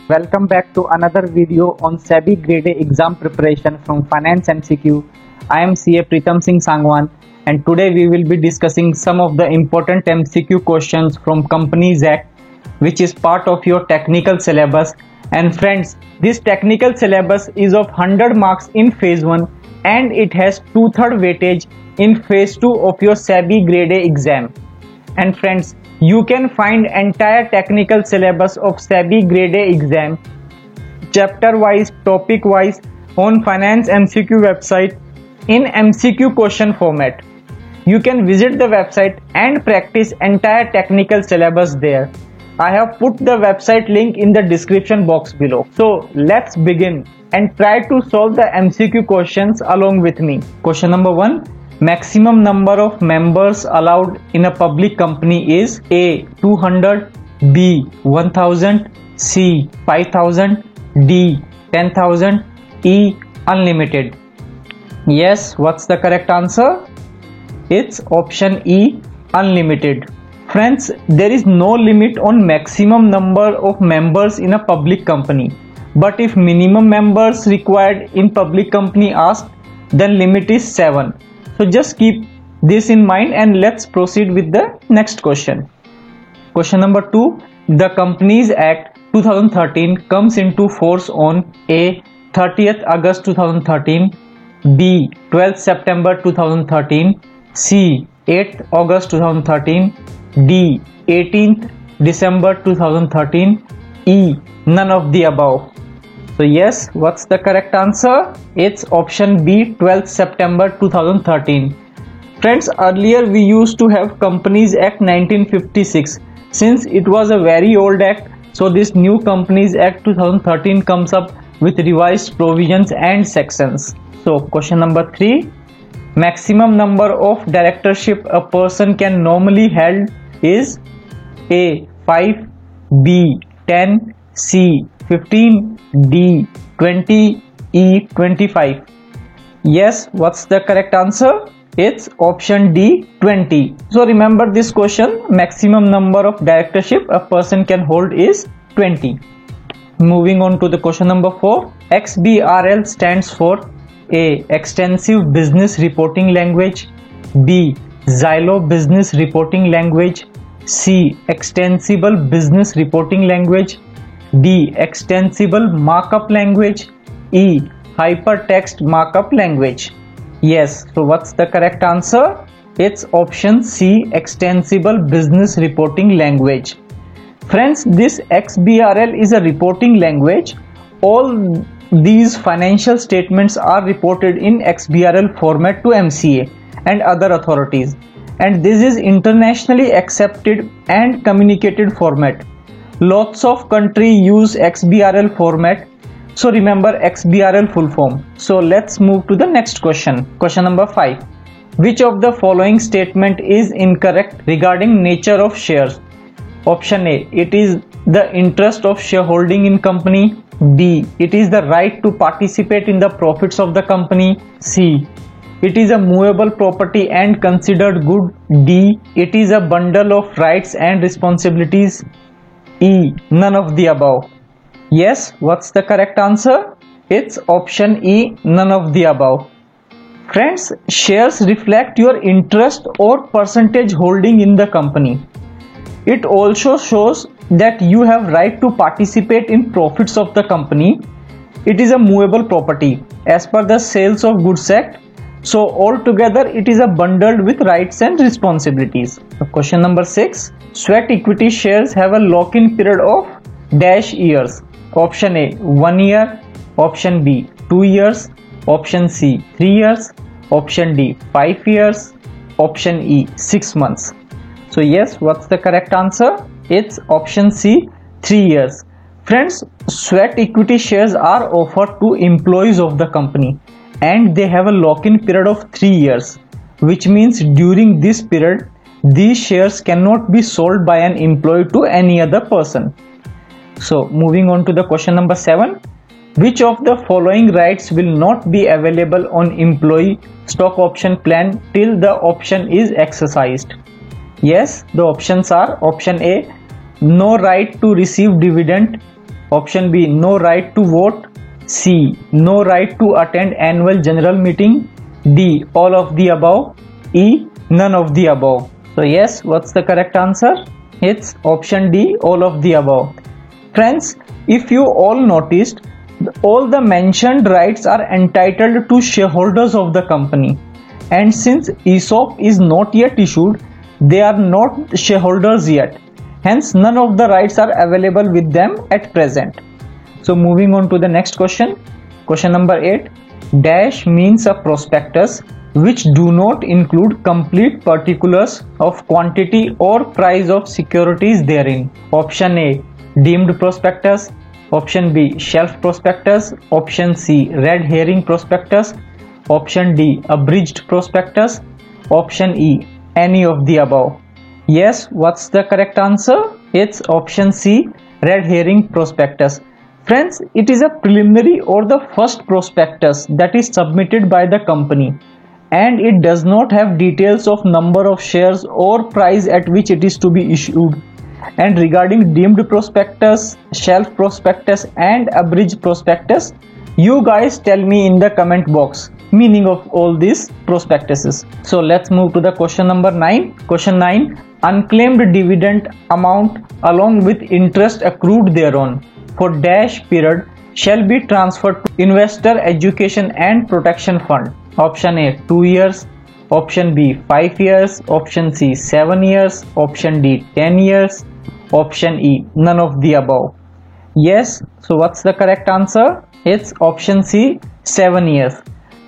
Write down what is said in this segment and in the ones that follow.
Welcome back to another video on SEBI Grade A exam preparation from Finance MCQ. I am CA Pritam Singh Sangwan and today we will be discussing some of the important MCQ questions from Companies Act, which is part of your technical syllabus. And friends, this technical syllabus is of 100 marks in phase 1 and it has 2/3 weightage in phase 2 of your SEBI Grade A exam. And friends, you can find entire technical syllabus of SEBI Grade A exam chapter wise, topic wise on Finance MCQ website in MCQ question format. You can visit the website and practice entire technical syllabus there. I have put the website link in the description box below. So let's begin and try to solve the MCQ questions along with me. Question number 1. Maximum number of members allowed in a public company is A. 200, B. 1000, C. 5000, D. 10,000, E. Unlimited. Yes, what's the correct answer? It's option E. Unlimited. Friends, there is no limit on maximum number of members in a public company. But if minimum members required in public company asked, then limit is 7. So just keep this in mind and let's proceed with the next question. Question number 2. The Companies Act 2013 comes into force on A. 30th August 2013, B. 12th September 2013, C. 8th August 2013, D. 18th December 2013, E. None of the above. So yes, what's the correct answer? It's option B, 12th September 2013. Friends, earlier we used to have Companies Act 1956. Since it was a very old act, so this new Companies Act 2013 comes up with revised provisions and sections. So question number 3. Maximum number of directorship a person can normally hold is A. 5, B. 10, C. 15, D. 20, E. 25. Yes, what's the correct answer? It's option D. 20. So remember this question, maximum number of directorship a person can hold is 20. Moving on to the question number 4. XBRL stands for A. Extensive Business Reporting Language, B. Xylo Business Reporting Language, C. Extensible Business Reporting Language, D. Extensible Markup Language, E. Hypertext Markup Language. Yes, so what's the correct answer? It's option C. Extensible Business Reporting Language. Friends, this XBRL is a reporting language. All these financial statements are reported in XBRL format to MCA and other authorities. And this is internationally accepted and communicated format. Lots of countries use XBRL format. So remember XBRL full form. So let's move to the next question. Question number 5. Which of the following statement is incorrect regarding nature of shares? Option A. It is the interest of shareholding in company. B. It is the right to participate in the profits of the company. C. It is a movable property and considered good. D. It is a bundle of rights and responsibilities. E. None of the above. Yes, what's the correct answer? It's option E. None of the above. Friends, shares reflect your interest or percentage holding in the company. It also shows that you have right to participate in profits of the company. It is a movable property as per the Sales of Goods Act. So altogether it is a bundled with rights and responsibilities. So question number 6. Sweat equity shares have a lock-in period of dash years. Option A 1 year, option B 2 years, option C 3 years, option D 5 years, option E 6 months. So yes, what's the correct answer? It's option C 3 years. Friends, sweat equity shares are offered to employees of the company and they have a lock-in period of 3 years, which means during this period these shares cannot be sold by an employee to any other person. So moving on to the question number 7. Which of the following rights will not be available on employee stock option plan till the option is exercised? Yes, the options are option A, no right to receive dividend, Option B, no right to vote. C, no right to attend annual general meeting. D, all of the above. E, none of the above. So yes, what's the correct answer? It's option D, all of the above. Friends, if you all noticed, all the mentioned rights are entitled to shareholders of the company, and since ESOP is not yet issued, they are not shareholders yet. Hence, none of the rights are available with them at present. So moving on to the next question. Question number 8. Dash means a prospectus which do not include complete particulars of quantity or price of securities therein. Option A, deemed prospectus. Option B, shelf prospectus. Option C, red herring prospectus. Option D, abridged prospectus. Option E, any of the above. Yes, what's the correct answer? It's option C, red herring prospectus. Friends, it is a preliminary or the first prospectus that is submitted by the company, and it does not have details of number of shares or price at which it is to be issued. And regarding deemed prospectus, shelf prospectus and abridged prospectus, you guys tell me in the comment box meaning of all these prospectuses. So let's move to the question number 9. Question 9. Unclaimed dividend amount along with interest accrued thereon for dash period shall be transferred to Investor Education and Protection Fund. Option A, 2 years. Option B, 5 years. Option C, 7 years. Option D, 10 years. Option E, none of the above. Yes, so what's the correct answer? It's option C, 7 years.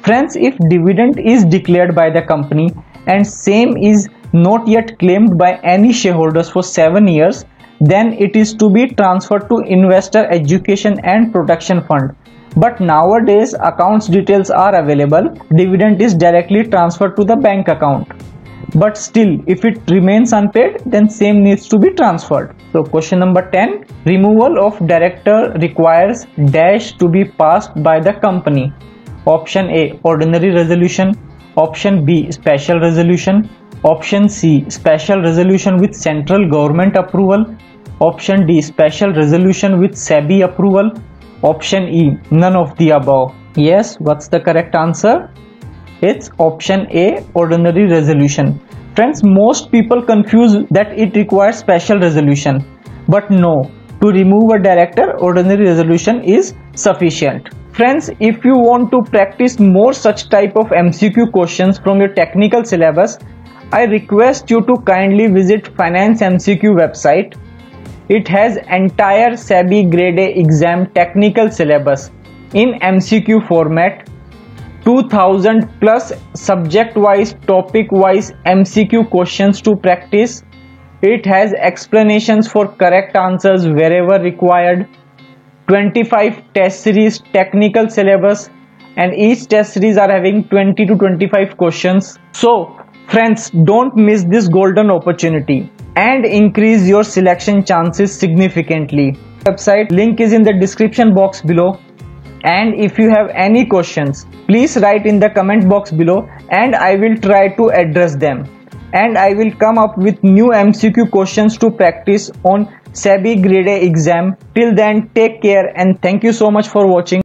Friends, if dividend is declared by the company and same is not yet claimed by any shareholders for 7 years, then it is to be transferred to Investor Education and Protection Fund. But nowadays accounts details are available, dividend is directly transferred to the bank account. But still, if it remains unpaid, then same needs to be transferred. So question number 10. Removal of director requires dash to be passed by the company. Option A, ordinary resolution. Option B, special resolution. Option C, special resolution with central government approval. Option D, special resolution with SEBI approval. Option E, none of the above. Yes, what's the correct answer? It's option A, ordinary resolution. Friends, most people confuse that it requires special resolution. But no, to remove a director, ordinary resolution is sufficient. Friends, if you want to practice more such type of MCQ questions from your technical syllabus, I request you to kindly visit Finance MCQ website. It has entire SEBI Grade A exam technical syllabus in MCQ format, 2000 plus subject wise, topic wise MCQ questions to practice. It has explanations for correct answers wherever required, 25 test series technical syllabus, and each test series are having 20 to 25 questions. So friends, don't miss this golden opportunity and increase your selection chances significantly. Website link is in the description box below, and if you have any questions, please write in the comment box below and I will try to address them, and I will come up with new MCQ questions to practice on SEBI Grade A exam. Till then, take care and thank you so much for watching.